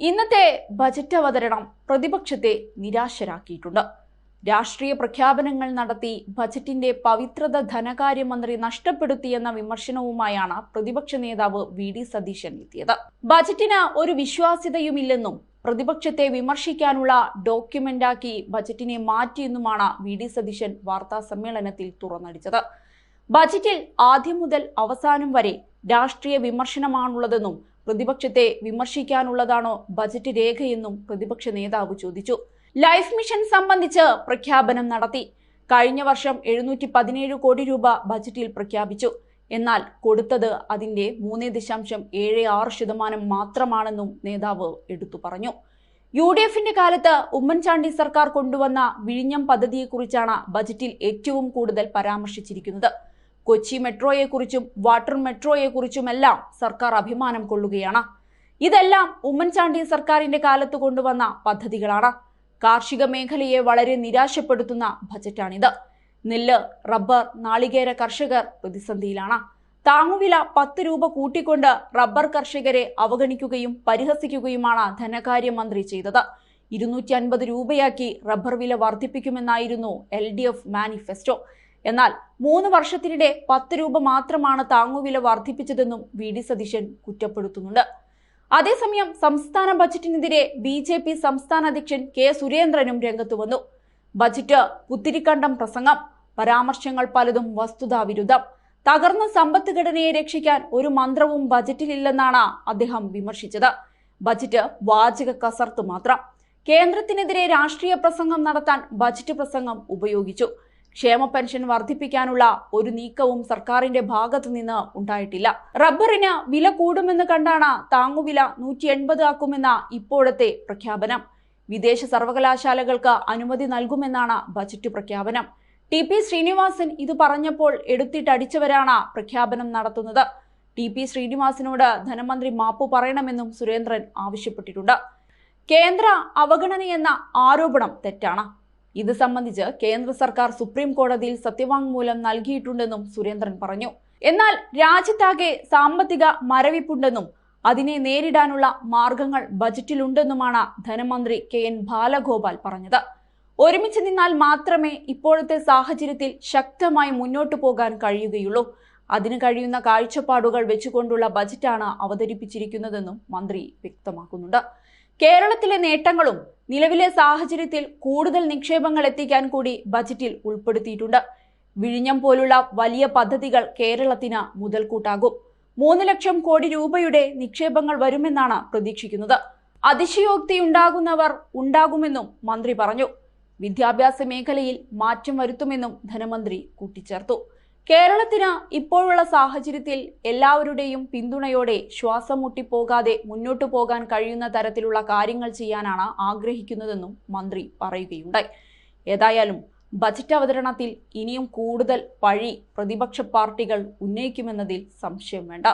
ഇന്നത്തെ ബജറ്റ് അവതരണം പ്രതിപക്ഷത്തെ നിരാശരാക്കിയിട്ടുണ്ട്. രാഷ്ട്രീയ പ്രഖ്യാപനങ്ങൾ നടത്തി ബജറ്റിന്റെ പവിത്രത ധനകാര്യമന്ത്രി നഷ്ടപ്പെടുത്തിയെന്ന വിമർശനവുമായാണ് പ്രതിപക്ഷ നേതാവ് വി.ഡി. സതീശൻ എത്തിയത്. ബജറ്റിന് ഒരു വിശ്വാസ്യതയുമില്ലെന്നും പ്രതിപക്ഷത്തെ വിമർശിക്കാനുള്ള ഡോക്യുമെന്റാക്കി ബജറ്റിനെ മാറ്റിയെന്നുമാണ് വി.ഡി. സതീശൻ വാർത്താ സമ്മേളനത്തിൽ തുറന്നടിച്ചത്. ബജറ്റിൽ ആദ്യം മുതൽ അവസാനം വരെ രാഷ്ട്രീയ വിമർശനമാണുള്ളതെന്നും പ്രതിപക്ഷത്തെ വിമർശിക്കാനുള്ളതാണോ ബജറ്റ് രേഖയെന്നും പ്രതിപക്ഷ നേതാവ് ചോദിച്ചു. ലൈഫ് മിഷൻ സംബന്ധിച്ച് പ്രഖ്യാപനം നടത്തി. കഴിഞ്ഞ വർഷം 717 കോടി രൂപ ബജറ്റിൽ പ്രഖ്യാപിച്ചു. എന്നാൽ കൊടുത്തത് അതിന്റെ 3.76% മാത്രമാണെന്നും നേതാവ് എടുത്തു പറഞ്ഞു. UDFന്റെ കാലത്ത് ഉമ്മൻചാണ്ടി സർക്കാർ കൊണ്ടുവന്ന വിഴിഞ്ഞം പദ്ധതിയെക്കുറിച്ചാണ് ബജറ്റിൽ ഏറ്റവും കൂടുതൽ പരാമർശിച്ചിരിക്കുന്നത്. കൊച്ചി മെട്രോയെക്കുറിച്ചും വാട്ടർ മെട്രോയെക്കുറിച്ചുമെല്ലാം സർക്കാർ അഭിമാനം കൊള്ളുകയാണ്. ഇതെല്ലാം ഉമ്മൻചാണ്ടി സർക്കാരിന്റെ കാലത്ത് കൊണ്ടുവന്ന പദ്ധതികളാണ്. കാർഷിക മേഖലയെ വളരെ നിരാശപ്പെടുത്തുന്ന ബജറ്റാണിത്. നെല്ല്, റബ്ബർ, നാളികേര കർഷകർ പ്രതിസന്ധിയിലാണ്. താങ്ങുവില 10 രൂപ കൂട്ടിക്കൊണ്ട് റബ്ബർ കർഷകരെ അവഗണിക്കുകയും പരിഹസിക്കുകയുമാണ് ധനകാര്യമന്ത്രി ചെയ്തത്. 250 രൂപയാക്കി റബ്ബർ വില വർദ്ധിപ്പിക്കുമെന്നായിരുന്നു LDF മാനിഫെസ്റ്റോ. എന്നാൽ 3 വർഷത്തിനിടെ 10 രൂപ മാത്രമാണ് താങ്ങുവില വർദ്ധിപ്പിച്ചതെന്നും വി.ഡി. സതീശൻ കുറ്റപ്പെടുത്തുന്നുണ്ട്. അതേസമയം സംസ്ഥാന ബജറ്റിനെതിരെ BJP സംസ്ഥാന അധ്യക്ഷൻ കെ. സുരേന്ദ്രനും രംഗത്തു വന്നു. ബജറ്റ് പുത്തിരിക്കണ്ടം പ്രസംഗം, പരാമർശങ്ങൾ പലതും വസ്തുതാവിരുദ്ധം, തകർന്ന സമ്പദ്ഘടനയെ രക്ഷിക്കാൻ ഒരു മന്ത്രവും ബജറ്റിലില്ലെന്നാണ് അദ്ദേഹം വിമർശിച്ചത്. ബജറ്റ് വാചക കസർത്ത് മാത്രം. കേന്ദ്രത്തിനെതിരെ രാഷ്ട്രീയ പ്രസംഗം നടത്താൻ ബജറ്റ് പ്രസംഗം ഉപയോഗിച്ചു. ക്ഷേമ പെൻഷൻ വർദ്ധിപ്പിക്കാനുള്ള ഒരു നീക്കവും സർക്കാരിന്റെ ഭാഗത്തു നിന്ന് ഉണ്ടായിട്ടില്ല. റബ്ബറിന് വില കൂടുമെന്ന് കണ്ടാണ് താങ്ങുവില 180 ആക്കുമെന്ന ഇപ്പോഴത്തെ പ്രഖ്യാപനം. വിദേശ സർവകലാശാലകൾക്ക് അനുമതി നൽകുമെന്നാണ് ബജറ്റ് പ്രഖ്യാപനം. TP ശ്രീനിവാസൻ ഇത് പറഞ്ഞപ്പോൾ എടുത്തിട്ടടിച്ചവരാണ് പ്രഖ്യാപനം നടത്തുന്നത്. TP ശ്രീനിവാസനോട് ധനമന്ത്രി മാപ്പു പറയണമെന്നും സുരേന്ദ്രൻ ആവശ്യപ്പെട്ടിട്ടുണ്ട്. കേന്ദ്ര അവഗണനയെന്ന ആരോപണം തെറ്റാണ്. ഇത് സംബന്ധിച്ച് കേന്ദ്ര സർക്കാർ സുപ്രീം കോടതിയിൽ സത്യവാങ്മൂലം നൽകിയിട്ടുണ്ടെന്നും സുരേന്ദ്രൻ പറഞ്ഞു. എന്നാൽ രാജ്യത്താകെ സാമ്പത്തിക മരവിപ്പുണ്ടെന്നും അതിനെ നേരിടാനുള്ള മാർഗങ്ങൾ ബജറ്റിലുണ്ടെന്നുമാണ് ധനമന്ത്രി KN ബാലഗോപാൽ പറഞ്ഞത്. ഒരുമിച്ച് നിന്നാൽ മാത്രമേ ഇപ്പോഴത്തെ സാഹചര്യത്തിൽ ശക്തമായി മുന്നോട്ടു പോകാൻ കഴിയുകയുള്ളൂ. അതിന് കഴിയുന്ന കാഴ്ചപ്പാടുകൾ വെച്ചുകൊണ്ടുള്ള ബജറ്റാണ് അവതരിപ്പിച്ചിരിക്കുന്നതെന്നും മന്ത്രി വ്യക്തമാക്കുന്നുണ്ട്. കേരളത്തിലെ നേട്ടങ്ങളും നിലവിലെ സാഹചര്യത്തിൽ കൂടുതൽ നിക്ഷേപങ്ങൾ എത്തിക്കാൻ കൂടി ബജറ്റിൽ ഉൾപ്പെടുത്തിയിട്ടുണ്ട്. വിഴിഞ്ഞം പോലുള്ള വലിയ പദ്ധതികൾ കേരളത്തിന് മുതൽക്കൂട്ടാകും. 3 ലക്ഷം കോടി രൂപയുടെ നിക്ഷേപങ്ങൾ വരുമെന്നാണ് പ്രതീക്ഷിക്കുന്നത്. അതിശയോക്തിയുണ്ടാകുന്നവർ ഉണ്ടാകുമെന്നും മന്ത്രി പറഞ്ഞു. വിദ്യാഭ്യാസ മേഖലയിൽ മാറ്റം വരുത്തുമെന്നും ധനമന്ത്രി കൂട്ടിച്ചേർത്തു. കേരളത്തിന് ഇപ്പോഴുള്ള സാഹചര്യത്തിൽ എല്ലാവരുടെയും പിന്തുണയോടെ ശ്വാസം മുട്ടിപ്പോകാതെ മുന്നോട്ടു പോകാൻ കഴിയുന്ന തരത്തിലുള്ള കാര്യങ്ങൾ ചെയ്യാനാണ് ആഗ്രഹിക്കുന്നതെന്നും മന്ത്രി പറയുകയുണ്ടായി. ഏതായാലും ബജറ്റ് അവതരണത്തിൽ ഇനിയും കൂടുതൽ പഴി പ്രതിപക്ഷ പാർട്ടികൾ ഉന്നയിക്കുമെന്നതിൽ സംശയം വേണ്ട.